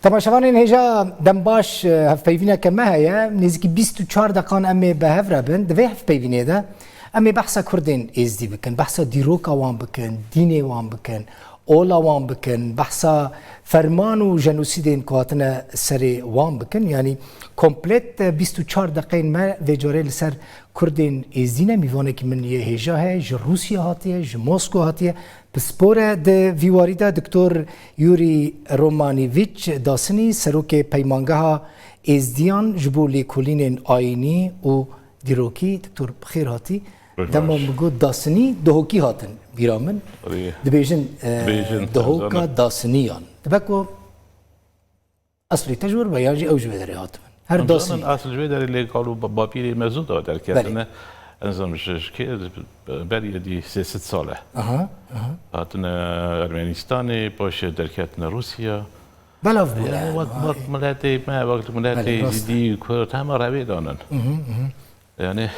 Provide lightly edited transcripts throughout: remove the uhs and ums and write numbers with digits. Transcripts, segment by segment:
تماشاوانین هجا دم باش هف پیوینه که مه هیا نزدیکی 24 دقیقان امی به هفره بن دوی هف پیوینه ده امی بحثا کردین ازدی بکن بحثا دیروکا وان بکن دینی وان بکن اولا وان بکن بحثا فرمان و جنوسیدین کواتنا سری وان بکن یعنی کمپلیت 24 دقیقین ما ویجاره لسر کردین ازدینه میوانه که من یه هجا هی ج روسیا هاتیه ج موسکو هاتیه بسپور ده ویواریدا دکتر یوری رومانیویچ داسنی سروک پیمانگاه ازدیان جبو لیکولین آینی و دیروکی دکتر بخیر هاتی دما مگو داسنی دهوکی هاتن بیرامن دبیجن دهوکا داسنیان دبکو اصلی تجربه بیاجی اوجبه داری هاتمن هر داسنی اصل جوی داری لیکالو با پیری مزود داد در کردنه انظام که بری دی 300 ساله هاتن ارمنستان باشه در کردن روسیا بلاف بوده وقت ملتی ما وقت ملتی زیدی کرد همه روی دانن یعنی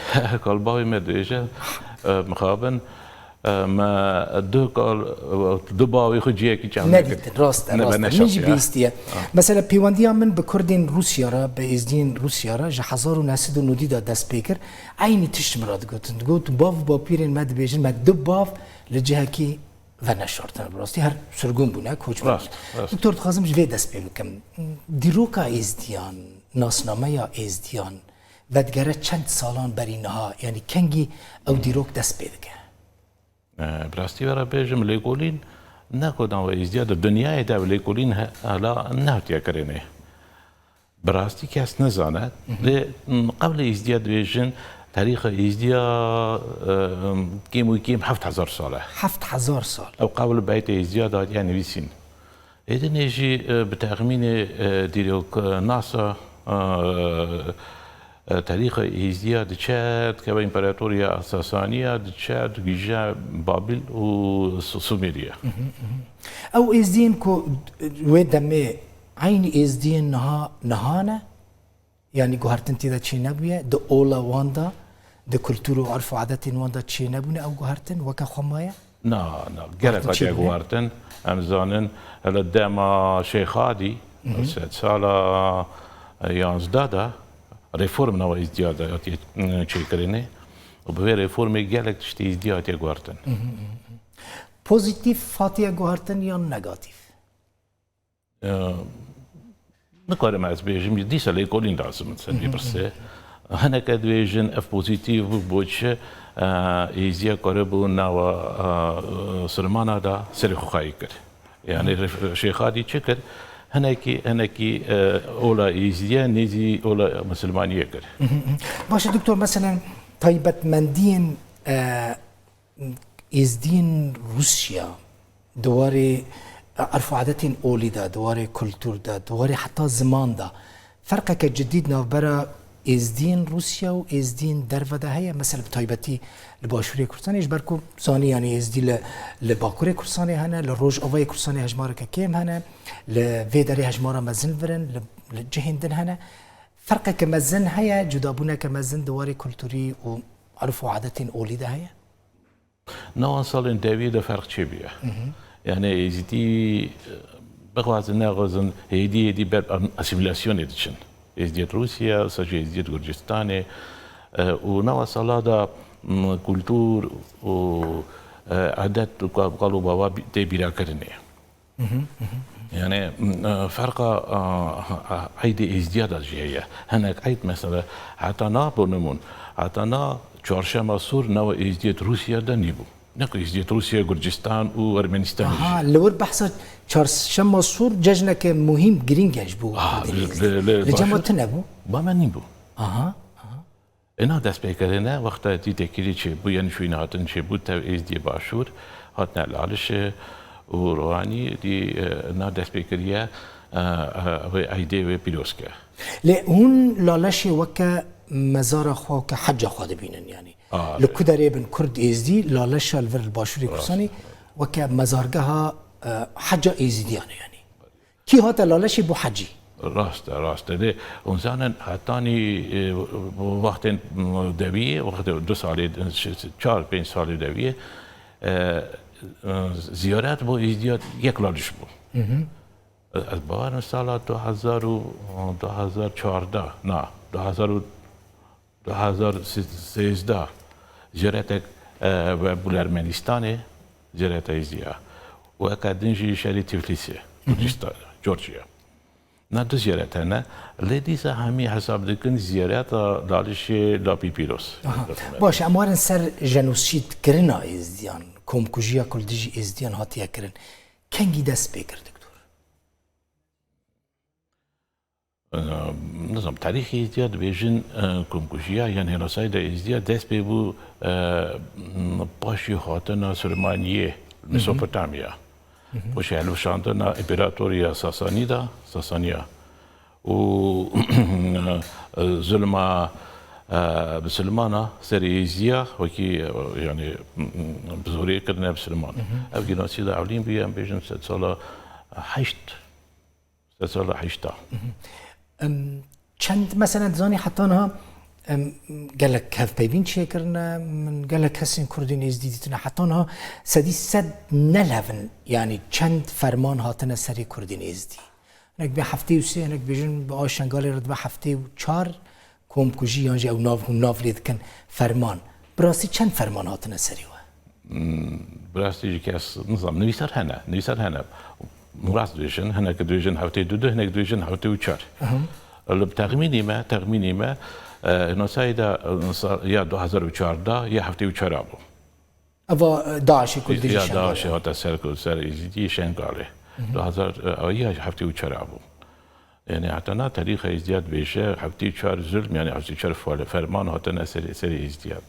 کالباوی مدرسه مخابن ما دو باوی خودیه کی چند ندید راست میجی بیستیه مثلا پیوندی من بکردین روسیا را به ازدین روسیا را 1990 دا دست پیکر عینی تشت مراد گوت باف با پیرین مد بیجن مد دو باف لجهه کی و نشارتن براستی هر سرگون بونه کوچ دکتر خازم جوی دست پیکم دیروکا ازدیان ناسنامه یا ازدیان ودگره چند سالان برینها یعنی کنگی او دیروک دست پیکه براستی برای بیشتر لیکولین نکردن و ازدیاد دنیای دا لیکولین حالا نهتیا کرده براستی کس نزاند قبل ازدیاد بیشتر تاریخ ازدیاد کیم 7000 ساله 7000 سال او قبل بیت ازدیاد هات یعنی ویسین ایده نیجی به تخمین دیروک ناسا تاریخ ازدیاد چاد که با امپراتوریا ساسانیا چاد گیجا بابل و سومریا او ازدین کو ودمه عین ازدین نهانه یعنی گوهرتن تیدا چی نبویه د اولا واندا د کلتور و عرف و عادت واندا چی نبونه او گوهرتن وکا خمایه نه گرفت اتیا گوهرتن امزانن لدما شیخادی 3 سالا 11 دا رفرم نوا ازدیاداتی چی کرینه و به رفرم گلک تشتی ازدیادی گوهرتن پوزیتیف فاتیه گوهرتن یا نگاتیف؟ نکارم از بیشتر دیسا لیکولین داشتم مثلا برسه هنر که بیشتر اف پوزیتیو بودشه ازدیاد کاره بود نوا سرمانه دا سری خوایی کرد یعنی شیخادی چه کرد هنکی اولا ازدیاد نیزی اولا مسلمانیه کرد باشه دکتر مثلا طایبت مندین ازدین روسیا دواره عرف عادت اولی دا دواره کلتور دا دواره حتی زمان دا فرقه که جدید نوبره ازدین روسیا و ازدین درو ده هیا مثلا طایبتی لباشوری کردستان اش برکو ثانی یعنی ازدی لباکوری کردستانی هنه لروج اوای کردستانی هجماره که کیم هنه لویداری هجماره مزن ورن لجهندن هنه فرقه که مزن هیا جدابونه که مزن دواره کلتوری و عرف عادت اولی ده هیا نوان سال دوی ده فرق چه بیه yani ezdi bazı nağızın hediye ber asimilasyon edişin. Ezdiyet Rusya, sadece ezdiyet Gürcistan'ı و نوع سالada kültür و adet قالوا بابا تبيرا كرني. يعني فرق عيد ازدياد الجهية هناك عيد مثلا عطانا بونمون عطانا چهارشنبه سور نوع ازدياد روسيا ده نيبو. نكو ازدياد روسيا گرجستان و ارمنستان. لور بحث چهارشنبه سور جشن که مهم گرینگش بو. لجماعت نبو؟ با من نبو. اینا دست بکردنه وقتی دیده کلی چه بو یعنی شوی نهاتن چه بود تا ازدی باشور هات نلالش و روانی دی نا دست بکریه و ایده و پیروز که. لون لالش وکه مزار خو که حج خود بینن یعنی. لکوداری بن کرد ازدی لالش الور باشوری کسانی وکه مزارگاه حج ازدیانه یعنی. کی هات لالشی بو حجی؟ راسته ده اونزانن حتانی وقت دویه وقت 2 سال 4-5 سال دویه زیارت با ازدیاد یک لالش بود از باور سال 2014 نه 2013 جرأت و بولارمنستان جرأت ایزیا و اکادنجی شهری تبلیسی جورجیا نه دو زیارت نه لیدیز همی حساب دکن زیارت دالش لا پیپیروس باش اموارن سر جنوسید کرنا ازدیان کمکوژیا کلدیجی ازدیان هاتیا کرن کنگی دست بکر دکتور نظام تاریخی ازدیاد بیشن کمکوژیا یعنی هنوسای دا ازدیاد دست بیبو پاشی هاتنا سلمانیه مسوپوتامیا پاشی هلوشاندنا امپراتوریا ساسانیا و ظلمه بسلمانه سری ازدیا وکی یعنی بزوری کردن بسلمان او جنوسید اولین بیام بیشن 6 سال 8 چند مثلا زانی حتی آنها قالك هف بيبين شكرنا من قالك هسين كردين ازديدتنا حتى آنها سدي سد نلهفن يعني چند فرمان هاتنا سري كردين ازدي هناك بحفتي وسي هناك بيجن بآشنگالي رد بحفتي وچار كوم كوجي يانجي او ناف ليد كان فرمان براسي چند فرمان هاتنا سري و براسي كاس نظام نويسر هنا مراس دويجن هناك دويجن هفتي دو هناك دويجن هفتي وچار تخمینی ما نوسایدا یا 2014 یا هفته و چهار بود. اوا داعش کردی یا داعش هات سر ایزدی شنگاله 2000 یا هفته و چهار بود. یعنی حتی نه تاریخ ازدیاد بیشه هفته و چهار ظلم یعنی هفته و چهار فرمان هات نسر ازدیاد.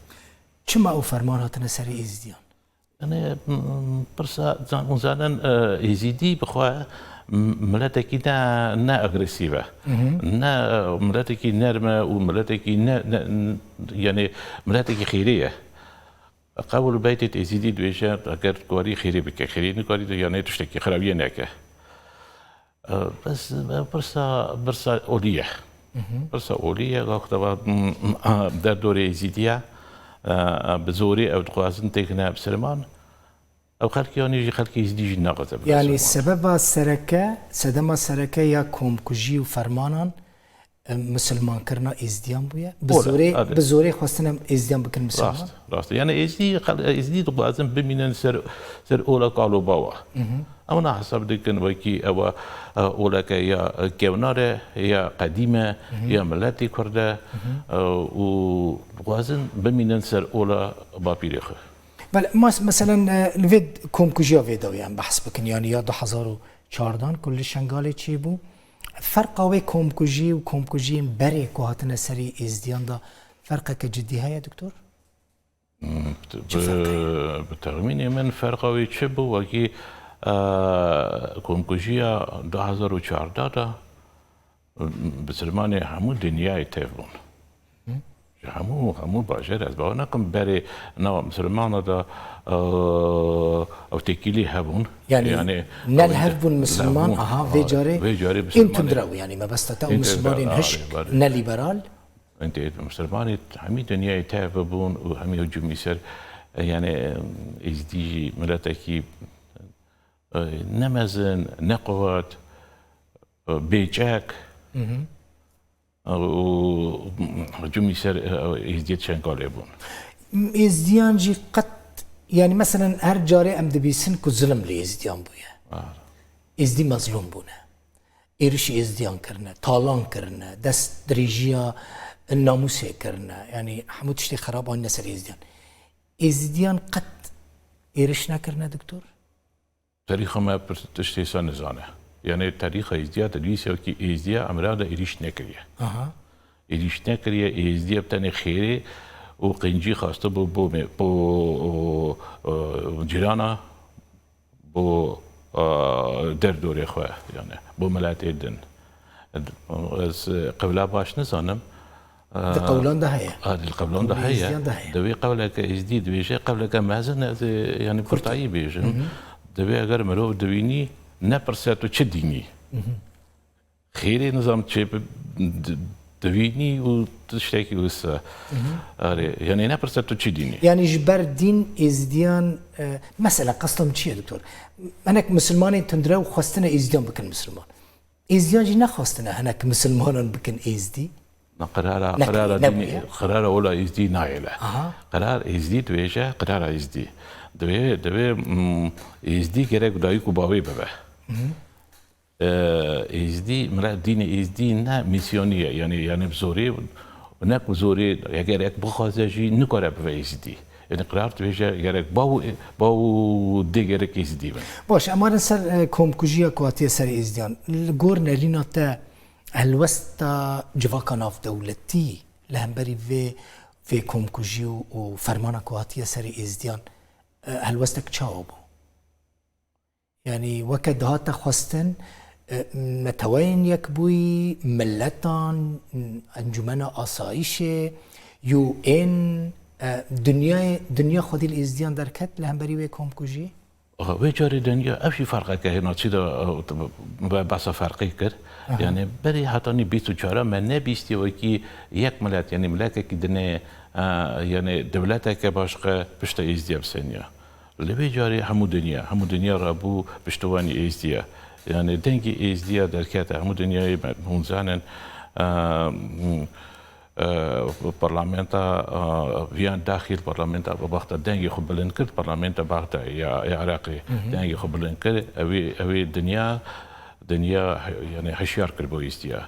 چما او فرمان هات نسر ازدیان؟ یعنی پرسا زانن ازدی بخواه ملتکی نه اگریسیوه نه ملتکی نرمه و ملتکی یعنی ملتکی خیریه قبل بیت ازیدی دویشه اگر کاری خیری بکه خیری نکاری یعنی تشتکی خرابیه نکه بس برسا اولیه وقتا در دور ازیدیه بزوری او دخوازن تکنه بسلمان او خلقی آنی خلقی ازدیجی ناقصه يعني سبب سرکه یا کمکوژی و فرمانان مسلمان کرنا ازدیان بویا بزوری خواستنم ازدیان بکن مسلمان راست یعنی ازدی دخوازن بمینن سر اولا قالو باوا اما نه حساب دکن وکی او اولا که یا کوناره یا قدیمه یا ملتی کرده و دخوازن بمینن سر اولا با پیریخه بله مثلا الفيد كومكوجيا فيداويان بحث بكن يعني يا 2014 كل شنغالي چي بو فرق اوي كومكوجي وكومكوجي بري كوهاتنا سري ازديان دا فرقك جدي هيا دكتور؟ بتخميني من فرق اوي چي بو وكي كومكوجيا 2014 بسلماني همو دنياي تيفون همو باجر از باور نکن برای نو مسلمان دا او تکیلی هبون يعني نل هبون مسلمان في جاري انتو درو يعني ما بس تاو مسلمانين هشك نليبرال انت مسلماني همي دنيا تابون وهمي هجوم يصير يعني ازدي ملتكي نمزن نقوات بيجاك و هجوم يصير ازدياد شنقالي بون ازديان جي قد يعني مثلا هر جاري ام دبيسن كو ظلم لي ازديان بويا ازدي مظلوم بونا ايرش ازديان كرنا طالان كرنا دست دريجيا الناموس كرنا يعني حمود تشتي خراب عن نسر ازديان قد ايرش نكرنا دكتور تاريخ ما تشتي سنزانه يعني تاريخ ازدياد تدريس كي ازديا امراض ايرش نكريه ايرش نكريه ازديا بتاني خيري وقنجي خاصة بو جيرانا بو در دوري خواه يعني بو ملاتي دن قبلا باش نزانم قولان ده هيا القولان ده هيا دوي قولك ازدي دوي شيء قولك مازن يعني كرتاي بيجن دوي اگر مرو دويني نپرسيتو چه ديني خيري نظام چه دويني و تشتكي وسا يعني نپرسيتو چه ديني يعني جبر دين ازديان مثلا قصدهم چيه دكتور؟ هناك مسلمانين تندرو خواستنا ازديان بكن مسلمان ازدیاجی نخواستنه هنک مسلمانان بکن ازدی قرار دینی قرار اولا ازدی نایله قرار ازدی دویجه قرار ازدی دوی ازدی گره گدایی کو باوی ببه ازدی مرا دین ازدی نه میسیونیه یعنی بزوری نه بزوری اگر یک بخواسته جی نکاره به ازدی یعنی قرار دویجه گره باو دیگره ازدی بن باش اما سر کمکوژی کواتی سر ازدیان گور نرینا تا الوستا جواکا ناف دولتی لهمبری في کمکوژی و فرمان کواتی سر ازدیان الوستا کچاو بو يعني وكد هاتا خواستن متوين يكبوي ملتان انجمن آسایش يو ان دنیا خودی الازدیان درکت لهمبری و کمکوژی و جاری دنیا افشی فرقه که هنا چی دا بحث فرقی کرد یعنی بری حتی نی 24 من نه 20 و کی یک ملت یعنی ملت که دنه یعنی دولت که باشقه پشت ازدیا بسنیا لبی جاری همو دنیا را بو پشتوانی ازدیا یعنی دنگی ازدیا درکت همو دنیای منزانن parlamenta via داخل parlamenta بوقت دنگی خو بلند کرد parlamenta بوقت یا عراقی دنگی خو بلند کرد اوی دنیا یعنی هشیار کرد با استیا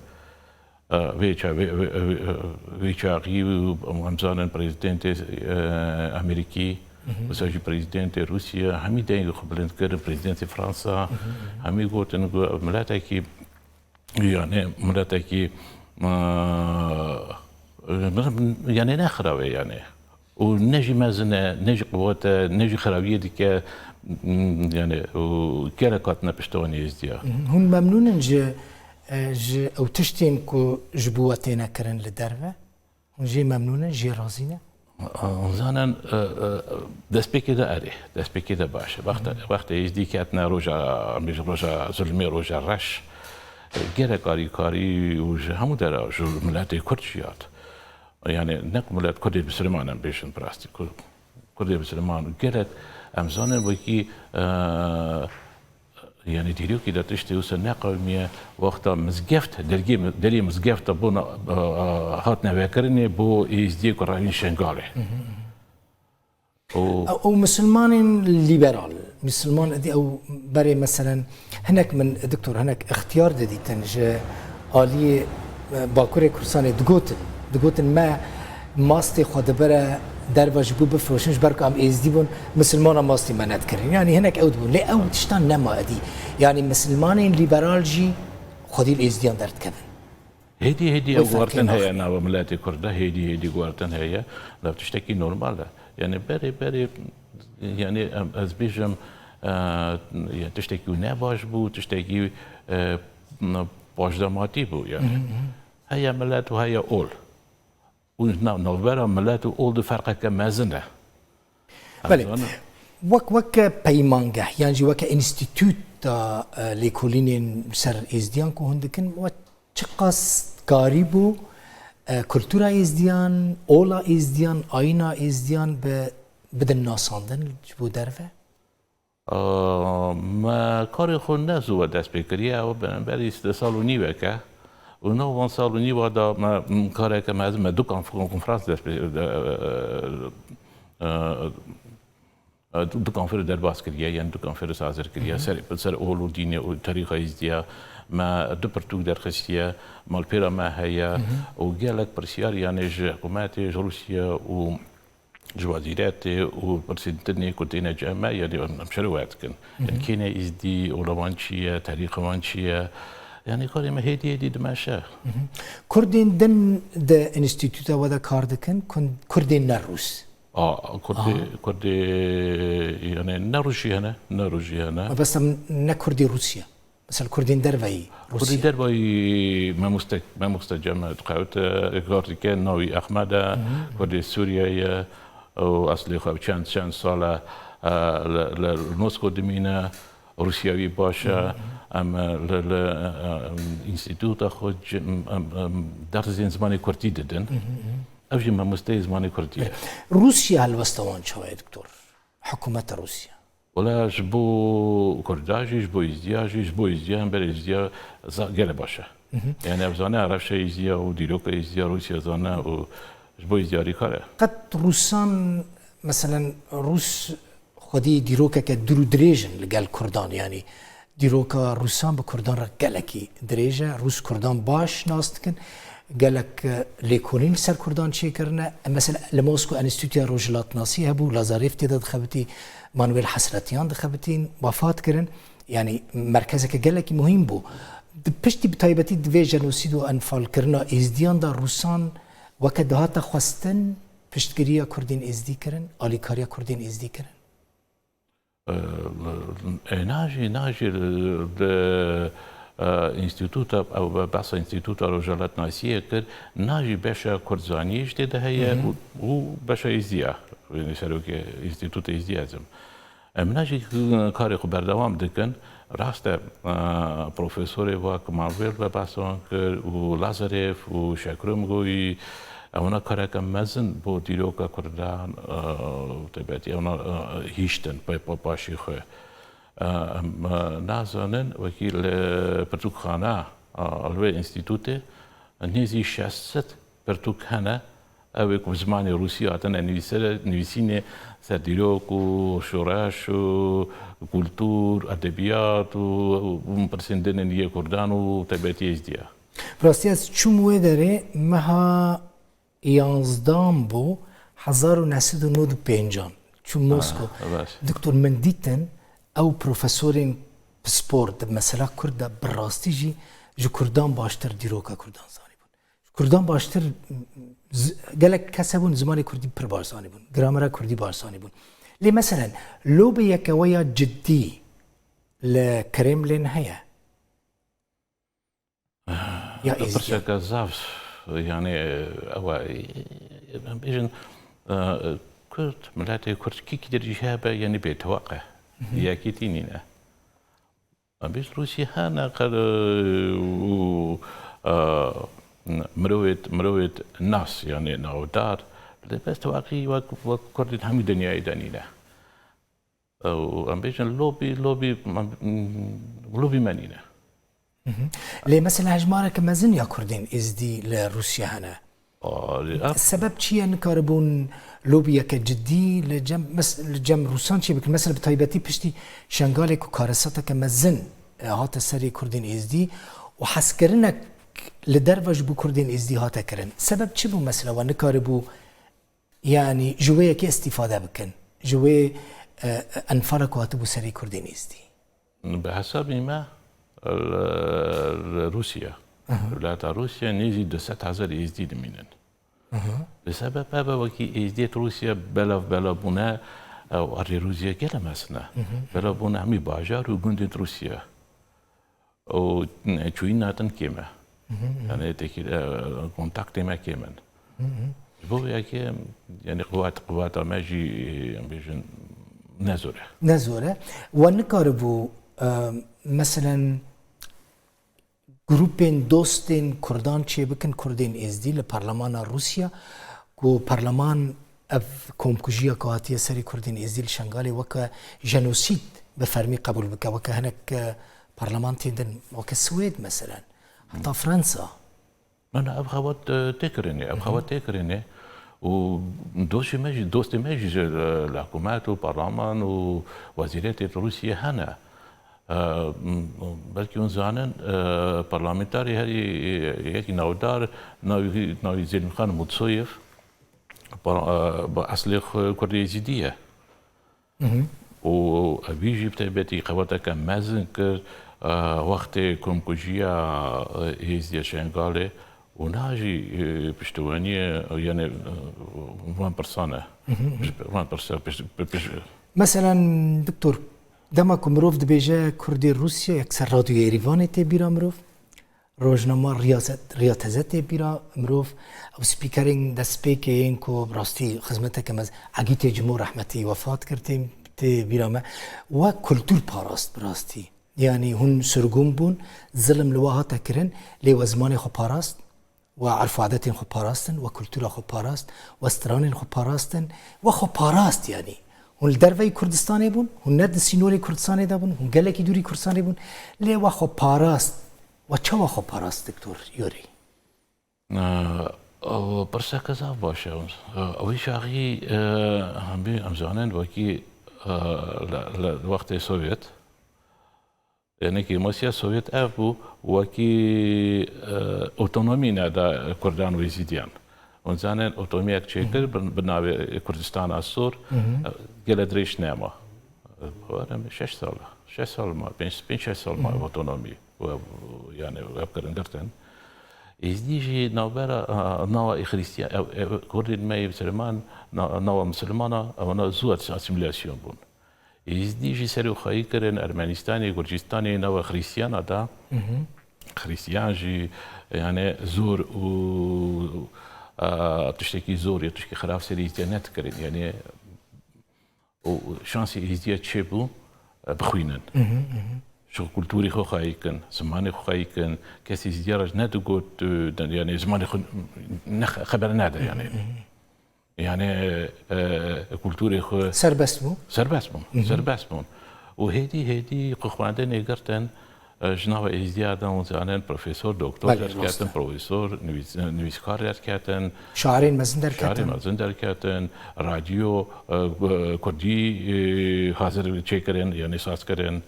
ویچا غیو همزانن پرزیدنت امریکی وساجي بريزيدنت روسيا همي دنگی خو بلند کرد پرزیدنت فرانسا همي گوتن ملاتکی يعني ملاتکی يعني نخراوي يعني ونجي مازن نجي قوات نجي خراوية ديك يعني وكاركاتنا بشتواني ازديا هون ممنون ج او تشتين كو جبواتينا كرن لدرفة هون جي ممنون جي رازينا زانا دسبيكي دا اري دسبيكي دا باش وقت ازدي كاتنا روجا ظلمي روجا رش گره کاری و همو در جو ملت کردشیات یعنی نک ملت کردی بسلمان هم بیشن براستی کردی بسلمان گره امزانه با کی یعنی دیریو که داتشتی وسه نقومیه وقتا مزگفت دلی مزگفت بو هات نوکرنی بو ازدی کراین شنگاله او مسلمان ليبرال مسلمان دي او بري مثلا هناك من دكتور هناك اختيار دي تنج آلي باكوري كورساني دقوتن ما ماستي خود برا درواج بو بفروشنش بركو ام ازدي بون مسلمان ماستي ما ندكرين يعني هناك اود بون لي او تشتان نما ادي يعني مسلمان ليبرال جي خودي الازديان درت كبن هيدي غوارتن هي انا وملاتي كرده هيدي غوارتن هي لو تشتكي نورمال يعني بري يعني از بيجم تشتكي نباش بو تشتكي باش دماتي بو يعني هيا ملات وهيا اول ونوبرا ملات اول دو فرقه كمازنه بله وك بيمانجه يعني جي وك انستيتوت ليكولين سر ازديان كو هندكن وتشقاس قاريبو کلتورا ازدیان، اولا ازدیان، آینا ازدیان بدن ناساندن جبو درفه؟ ما کاری خود نزو دست بکریه و بنابراین 3 سال و نیوه که و 9 سال و نیوه دا ما کاری که ما دو کنفرانس دست دو کنفرانس در باز کریه یعنی دو کنفرانس حاضر کریه سر اولو دینه و تاریخ ازدیا ما دو پرتوک در خستیه مال پیرا ما هيا وقالك برسيار يعني حكومات روسيا و جوازيرات و برسيدني كنتينا جامعة يعني مشروعات كان يعني كينا ازدي اولوانشيا تاريخ وانشيا يعني كاري ما هيدي دماشا كردين دن دا انستيتوتا ودا كاردكن كردين نروس كردي يعني نروجي هنا بس نكردي روسيا مثلا كردين دربي كردين دربي ما مستجمع تقاوت كردي كان نوي احمد كردي سوريا او اصلي خو چند سال لموسكو دمينا روسياوي باشا ام الانستيتوت خو درس زماني كردي ددن افجي ما مستي زماني كردي روسيا الوسطوان شويه دكتور حكومه روسيا ولا جبو كرداجي جبو ازدياجي جبو ازديان بل ازديا قال باشا يعني افزانا عرف شيء ازديا وديروك ازديا روسيا زانا وجبو ازدياري كاره قد روسان مثلا روس خودی دیروکا که درو دریجن لگل کردان یعنی دیروکا روسان به کردان را گلکی دریجه روس کردان باش ناست کن گلک لیکولین سر کردان چی کرنه مثلا لموسکو انستیتویا روجلات ناسی هبو لازاریف تیدا دخبتی مانویل حسرتیان دخبتین وفات کرن یعنی مرکزه که گلکی مهم بو پشتی بتایبتی دوی جنوسید و انفال کرنا ازدیان دا روسان وکه دهات خواستن پشتگیری کردین ازدی کرن آلیکاریا کردین ازدی کرن ناجي انستيتوتا او بحث انستيتوتا رجالات ناسيه كر ناجي باشا كردزاني جديده هي وباشا ازديا يعني سالوك انستيتوتا ازديا زم ناجي كاري خبر دوام دكن راسته بروفيسوري واك مارفيل بحثان كر ولازاريف وشاكرومغوي اونا کارک مزن با دیروکا کردان تبعتی اونا هیشتن پاشی خو نازنن وکیل پرتوخانه الوی انستیتوته نیزی شست پرتوخانه اوی که زمان روسیه آتن نویسینه سر دیروک و شورش و کلتور ادبیات و پرسندن نیه کردان و تبعتی ازدیا براستی از چوموه داره مها 11 بو 1995 چون موسکو دکتر من دیتن او پروفسورین سپورت مثلا کرده براستی جی کردان باشتر دیروکا کردان زانی بون کردان باشتر گلک کسی بون زمان کردی پر بارسانی بون گرامر کردی بارسانی بون لی مثلا لو به یکویا جدی لکرملین هیا یا ایزی يعني أو بيجن كرت ملاتي كرت كي كدر جهابة يعني بيتوقع يا كيتينينا بيش روسيا هانا قد مروت الناس يعني نعودار بس تواقي وكرت همي دنيا دانينا أو بيجن لوبي مانينا ليه مثلا هجمارة كمازن يا كردين ازدي لروسيا هنا السبب شيء نكاربون لوبيا كجدي لجم روسان شيء بك مثلا بطيبتي بشتي شنغالك وكارساتا كمازن هات السري كردين ازدي وحسكرنك لدرجة بو كردين ازدي هاتا كرن سبب شيء بو مثلا ونكاربو يعني جوية كي استفادة بكن جوية انفرك واتبو سري كردين ازدي بحسب ما روسيا ولايات روسيا نيزي دو 7000 ازدي منن بسبب هذا وكي ازديت روسيا بلا بنا او اري روسيا كلا مسنا بلا بنا همي باجار وجندت روسيا او تشوينا تنكيما يعني تكي كونتاكت ما كيمن بو ياكي يعني قوات ماجي بيجن نزوره ونكاربو مثلا گروپین دوستین کردان چه بکن کردین ازدی لپارلمان روسیا کو پارلمان اف کمکوژیا کاتی سری کردین ازدی لشنغالی وکا جنوسید بفرمی قبول بکا وکا هنک پارلمان تیندن وکا السويد مثلا حتى فرنسا انا ابغى تكرني ودوستي ماجي الحكومات والبرلمان ووزيرات روسيا هنا بلکه اون زانن پارلمانتاری هری یکی نودار نوی زلم خان متسویف با اصل کردی زیدیه و بیجی بتبتی قوته که مزن کرد وقت کمکوژیا هیزدی شنگاله و ناجی پشتوانی یعنی وان پرسانه مثلا دکتور دمك مروف دبيجا كردي روسيا يكسر راديو يريفان تبيرا مروف روزنامه رياضات تبيرا مروف او سبيكرين دا سبيكين كو براستي خدمتك مز عقيت جمهور رحمتي وفات كرتي تبيرا ما وكولتور باراست براستي يعني هن سرقوم بون ظلم لواها تكرن لي وزمان خو باراست وعرف عادتين خو باراستن وكولتورا خو باراست واسترانين خو باراستن وخو باراست يعني هون دروی کردستانی بون هون ند سینوری کردستانی دا بون هون گلکی دوری کردستانی بون لی وخو پاراست و چه وخو پاراست دکتور یوری پرسه کذا باشه اوی شاقی هم زانن وکی وقت سوویت یعنی که مسیح سوویت ابو وکی اتونومی ندا کردان و یزیدیان اون زانن اتونومی اک چیکر بنابه کردستان اسور گلدریش نما وارم 6 سال ما 5 سال ما اتونومی و یعنی وابکرن گرتن ازدیجی نوبرا نوا خریستیا کردین می مسلمان نوا مسلمانا اونا زود اسیمیلاسیون بون ازدیجی سری خواهی کردن ارمنستانی گرجستانی نوا خریستیانا دا خریستیان جی یعنی زور و تشتکی زور یا تشتکی خراب سری ازدیا نت کردن یعنی شانسی ازدیا چه بو بخوینن شو كولتوري خو خايكن زماني خو خايكن كاسي زيارج نادو قلت يعني زماني خو خبر نادا يعني كولتوري خو سربسمون وهدي قخواندن قرتن جناب ازديادا وزانن بروفيسور دكتور كاتن بروفيسور نويسكار كاتن شاعرين مازندر كاتن راديو كردي حاضر چيكرن يعني ساز كرن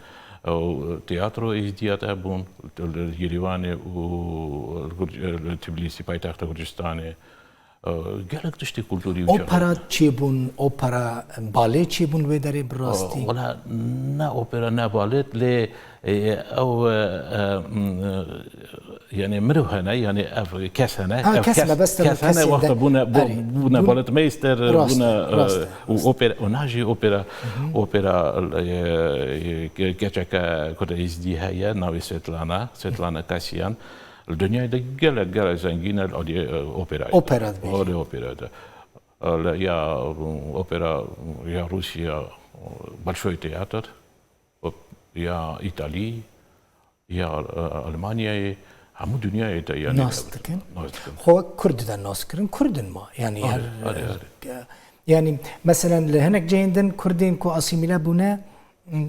او تياترو ازديات ابون اليريواني و تبليسي بايتخت كردستاني گلک تشتی کلتوری اوپرا چی بون اوپرا بالت چی بون و داره براستی ولا نه اوپرا نه بالت لی او يعني مروهنا يعني كسنه كسنه وقت بونا بالت ميستر بونا اوبرا وناجي اوبرا كاتشكا كنت ازدي هيا ناوي سيتلانا كاسيان الدنيا ده جل زنجينة أوبرا يا أوبرا يا روسيا большой театр يا إيطالي يا ألمانيا همو دنيا ده يعني ناستكن هو كردن ناسكرن كردن ما يعني يعني مثلا لهناك جايندن كردين كو أسيميلا بونا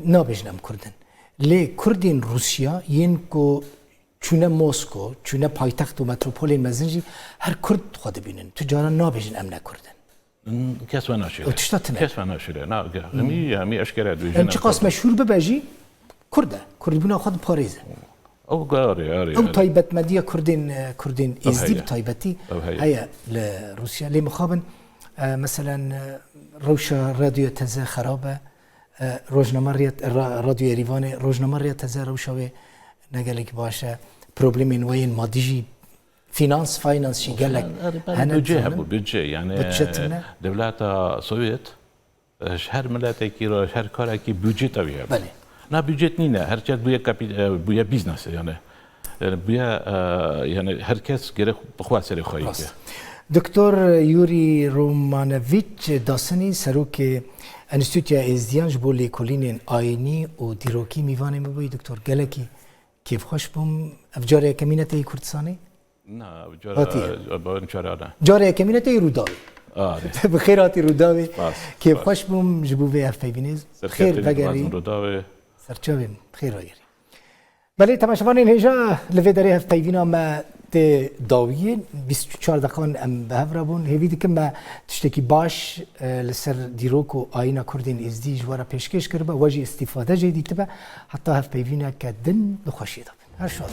نابجنم كردن لي كردين روسيا ينكو چونه مسکو چونه پایتخت و متروپول مزنجی هر کرد خود بینن تجارا نابجن ام نکردن کس و ناشره کس و ناشره نه همی اشکره دویجن چه قاس مشهور ببجی کرد بونا خود پاریزه او گاری او تایبت مدیا کردین ازدی بتایبتی هيا لروسيا لي مخابن مثلا روشا راديو تزا خرابه روزنامه راديو يريفان روزنامه تزا روشاوي نقالك باشا بروبلمين وين ماديجي فاينانس شي قال لك بودجي يعني دولات سوفيت شهر ملاتكي رو شهر كاركي بودجيت اويا بله نا بودجيت نينا هر چت بويا بيزنس يعني بويا يعني هر کس گره بخوا سر خوي دكتور يوري رومانوفيتش داسني سروك انستيتوت ازديان جبو ليكولين آيني و ديروكي ميواني مبوي دكتور قالكي كيف خوش بوم افجاري كمينتي كردستاني؟ نا افجاري جاري كمينتي روداوي بخيراتي روداوي كيف خوش بوم جبو في اف بيبينيز خير بقري روداوي سرچاوي بخير غيري بله تماشاوانین هجا لوی داره اف بيبينا ما ته داویه 24 دقیقه ام به هفره بون هیوی دکم ما تشتکی باش لسر دیروک و آینا کردین ازدی جوارا پیشکش کرده واجی استفاده جدید تبا حتی هف بيبينا کدن بخوشیده هر شاد